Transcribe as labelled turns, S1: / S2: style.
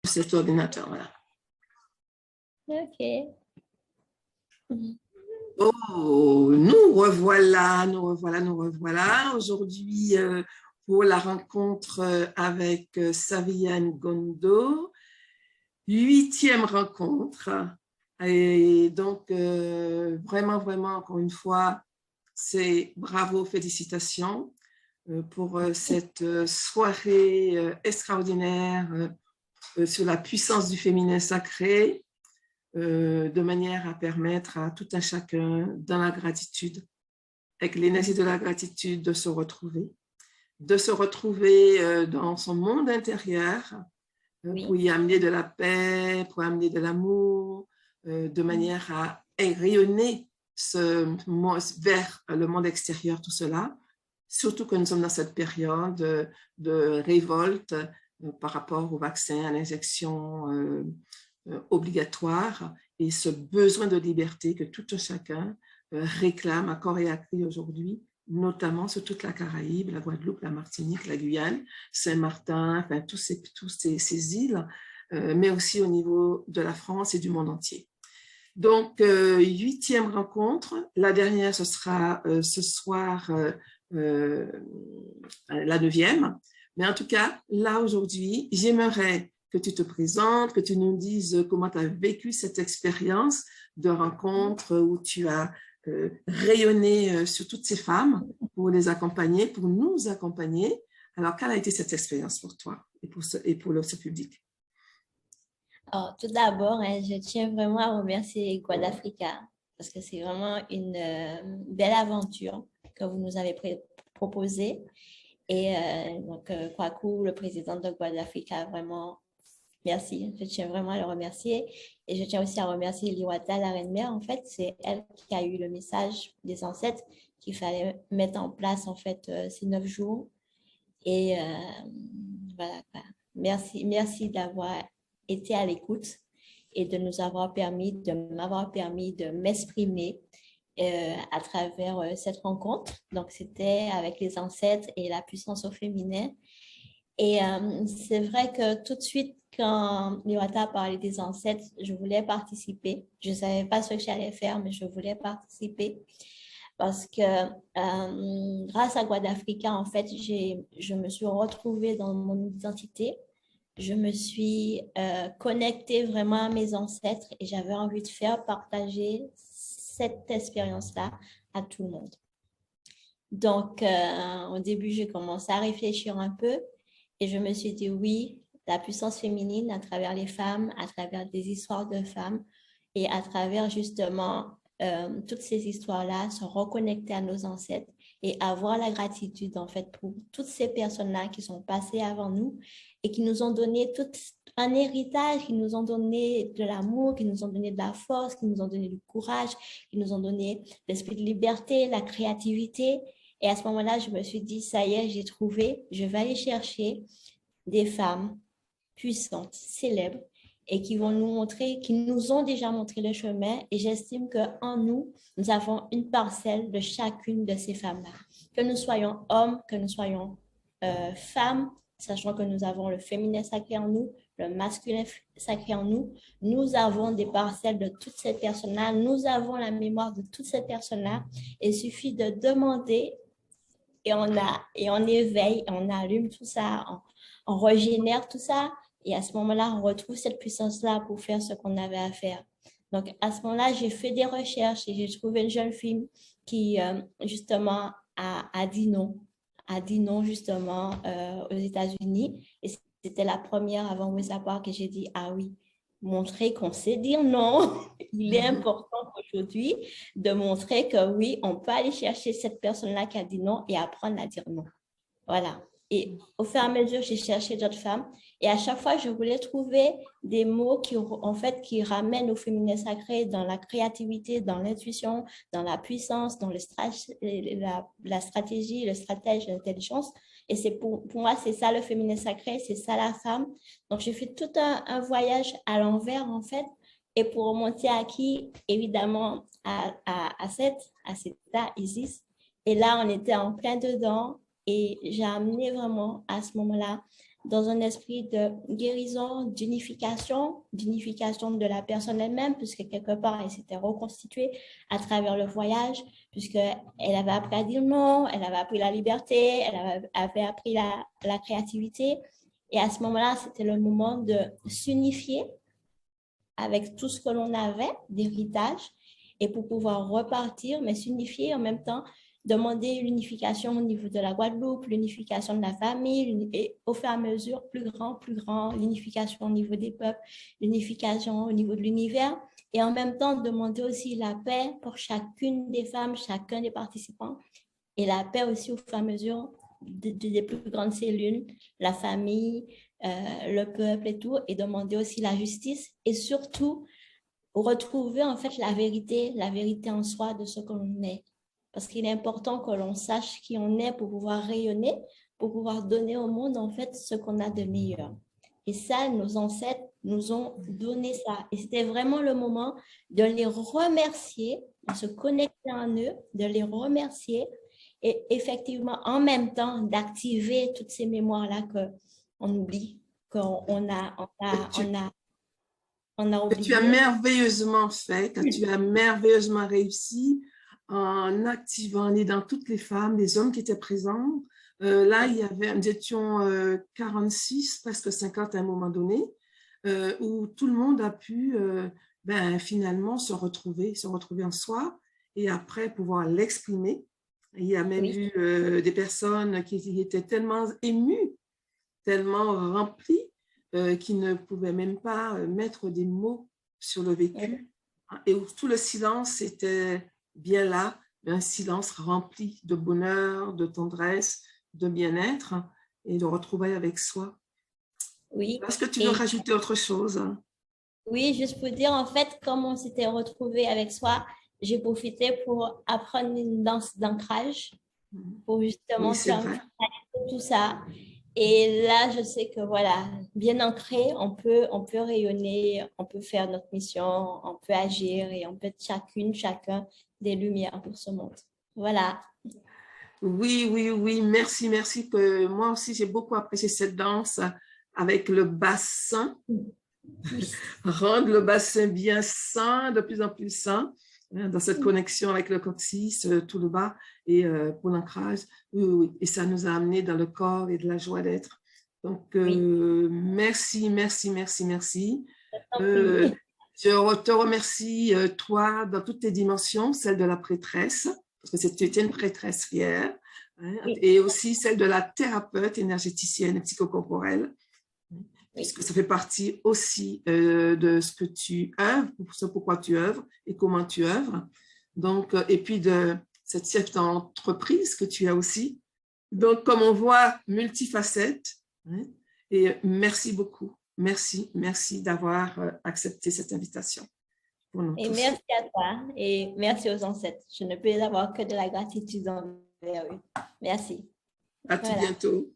S1: cet ordinateur. Voilà.
S2: OK.
S1: Oh, nous revoilà, nous revoilà, nous revoilà. Aujourd'hui, pour la rencontre avec Saviane Gondo, 8e rencontre. Et donc, vraiment, vraiment, encore une fois, c'est bravo, félicitations pour cette soirée extraordinaire sur la puissance du féminin sacré, de manière à permettre à tout un chacun, dans la gratitude, avec l'énergie de la gratitude, de se retrouver dans son monde intérieur, pour y amener de la paix, pour amener de l'amour, de manière à rayonner vers le monde extérieur, tout cela, surtout que nous sommes dans cette période de révolte par rapport au vaccin, à l'injection obligatoire, et ce besoin de liberté que tout un chacun réclame à corps et à cri aujourd'hui, notamment sur toute la Caraïbe, la Guadeloupe, la Martinique, la Guyane, Saint-Martin, enfin tous ces îles, mais aussi au niveau de la France et du monde entier. Donc, 8e rencontre. La dernière, ce sera ce soir, la 9e. Mais en tout cas, là, aujourd'hui, j'aimerais que tu te présentes, que tu nous dises comment tu as vécu cette expérience de rencontre où tu as rayonné sur toutes ces femmes pour les accompagner, pour nous accompagner. Alors, quelle a été cette expérience pour toi et pour ce public?
S2: Alors, tout d'abord, je tiens vraiment à remercier Guadafrica parce que c'est vraiment une belle aventure que vous nous avez proposée. Et donc, Kwaku, le président de Guadafrica, vraiment, merci. Je tiens vraiment à le remercier. Et je tiens aussi à remercier Liwata, la reine-mère. En fait, c'est elle qui a eu le message des ancêtres qu'il fallait mettre en place, en fait, ces 9 jours. Et voilà, merci d'avoir été à l'écoute et de m'avoir permis de m'exprimer à travers cette rencontre. Donc, c'était avec les ancêtres et la puissance au féminin. Et c'est vrai que tout de suite, quand Liwata a parlé des ancêtres, je voulais participer. Je ne savais pas ce que j'allais faire, mais je voulais participer. Parce que grâce à Guadafrica, en fait, je me suis retrouvée dans mon identité. Je me suis connectée vraiment à mes ancêtres et j'avais envie de faire partager cette expérience-là à tout le monde. Donc, au début, j'ai commencé à réfléchir un peu et je me suis dit oui, la puissance féminine à travers les femmes, à travers des histoires de femmes et à travers justement toutes ces histoires-là, se reconnecter à nos ancêtres et avoir la gratitude en fait pour toutes ces personnes-là qui sont passées avant nous et qui nous ont donné tout un héritage, qui nous ont donné de l'amour, qui nous ont donné de la force, qui nous ont donné du courage, qui nous ont donné l'esprit de liberté, la créativité. Et à ce moment-là, je me suis dit, ça y est, j'ai trouvé, je vais aller chercher des femmes puissantes, célèbres, et qui vont nous montrer, qui nous ont déjà montré le chemin. Et j'estime qu'en nous, nous avons une parcelle de chacune de ces femmes-là. Que nous soyons hommes, que nous soyons femmes, sachant que nous avons le féminin sacré en nous, le masculin sacré en nous, nous avons des parcelles de toutes ces personnes-là, nous avons la mémoire de toutes ces personnes-là. Il suffit de demander et on éveille, on allume tout ça, on régénère tout ça. Et à ce moment-là, on retrouve cette puissance-là pour faire ce qu'on avait à faire. Donc, à ce moment-là, j'ai fait des recherches et j'ai trouvé une jeune fille qui, justement, a dit non, justement, aux États-Unis. Et c'était la première avant Rosa Parks que j'ai dit, ah oui, montrer qu'on sait dire non. Il est important aujourd'hui de montrer que oui, on peut aller chercher cette personne-là qui a dit non et apprendre à dire non. Voilà. Et au fur et à mesure, j'ai cherché d'autres femmes. Et à chaque fois, je voulais trouver des mots qui ramènent au féminin sacré dans la créativité, dans l'intuition, dans la puissance, dans la stratégie, le stratège, l'intelligence. Et c'est pour moi, c'est ça le féminin sacré, c'est ça la femme. Donc, j'ai fait tout un voyage à l'envers, en fait. Et pour remonter à qui? Évidemment, à Seta, Isis. Et là, on était en plein dedans. Et j'ai amené vraiment à ce moment-là dans un esprit de guérison, d'unification de la personne elle-même, puisque quelque part, elle s'était reconstituée à travers le voyage, puisqu'elle avait appris à dire non, elle avait appris la liberté, elle avait appris la créativité. Et à ce moment-là, c'était le moment de s'unifier avec tout ce que l'on avait d'héritage et pour pouvoir repartir, mais s'unifier en même temps, demander l'unification au niveau de la Guadeloupe, l'unification de la famille, et au fur et à mesure, plus grand, l'unification au niveau des peuples, l'unification au niveau de l'univers, et en même temps, demander aussi la paix pour chacune des femmes, chacun des participants, et la paix aussi au fur et à mesure des plus grandes cellules, la famille, le peuple et tout, et demander aussi la justice, et surtout, retrouver en fait la vérité en soi de ce que l'on est. Parce qu'il est important que l'on sache qui on est pour pouvoir rayonner, pour pouvoir donner au monde en fait ce qu'on a de meilleur. Et ça, nos ancêtres nous ont donné ça. Et c'était vraiment le moment de les remercier, de se connecter en eux, de les remercier et effectivement en même temps d'activer toutes ces mémoires-là qu'on oublie, qu'on a
S1: Que tu as
S2: oublié.
S1: merveilleusement fait, que tu as merveilleusement réussi en activant, en aidant toutes les femmes, les hommes qui étaient présents. Là, nous étions 46, presque 50 à un moment donné, où tout le monde a pu finalement se retrouver en soi et après pouvoir l'exprimer. Il y a même eu des personnes qui étaient tellement émues, tellement remplies, qui ne pouvaient même pas mettre des mots sur le vécu, et où tout le silence était bien là, un silence rempli de bonheur, de tendresse, de bien-être et de retrouvailles avec soi.
S2: Oui.
S1: Est-ce que tu veux rajouter autre chose?
S2: Oui, juste pour dire, en fait, comme on s'était retrouvés avec soi, j'ai profité pour apprendre une danse d'ancrage pour justement faire tout ça. Et là, je sais que voilà, bien ancré, on peut rayonner, on peut faire notre mission, on peut agir et on peut être chacun des lumières pour ce monde. Voilà.
S1: Oui, merci. Que moi aussi, j'ai beaucoup apprécié cette danse avec le bassin. Oui. Rendre le bassin bien sain, de plus en plus sain, dans cette connexion avec le coccyx, tout le bas, et pour l'ancrage. Oui. Et ça nous a amené dans le corps et de la joie d'être. Donc, merci. Je te remercie, toi, dans toutes tes dimensions, celle de la prêtresse, parce que tu étais une prêtresse fière, et aussi celle de la thérapeute énergéticienne psychocorporelle, puisque ça fait partie aussi de ce que tu œuvres, pourquoi tu œuvres et comment tu œuvres. Donc, et puis de cette chef d'entreprise que tu as aussi. Donc, comme on voit, multifacette. Et merci beaucoup. Merci d'avoir accepté cette invitation.
S2: Et merci à toi et merci aux ancêtres. Je ne peux avoir que de la gratitude envers eux. Merci.
S1: À tout bientôt.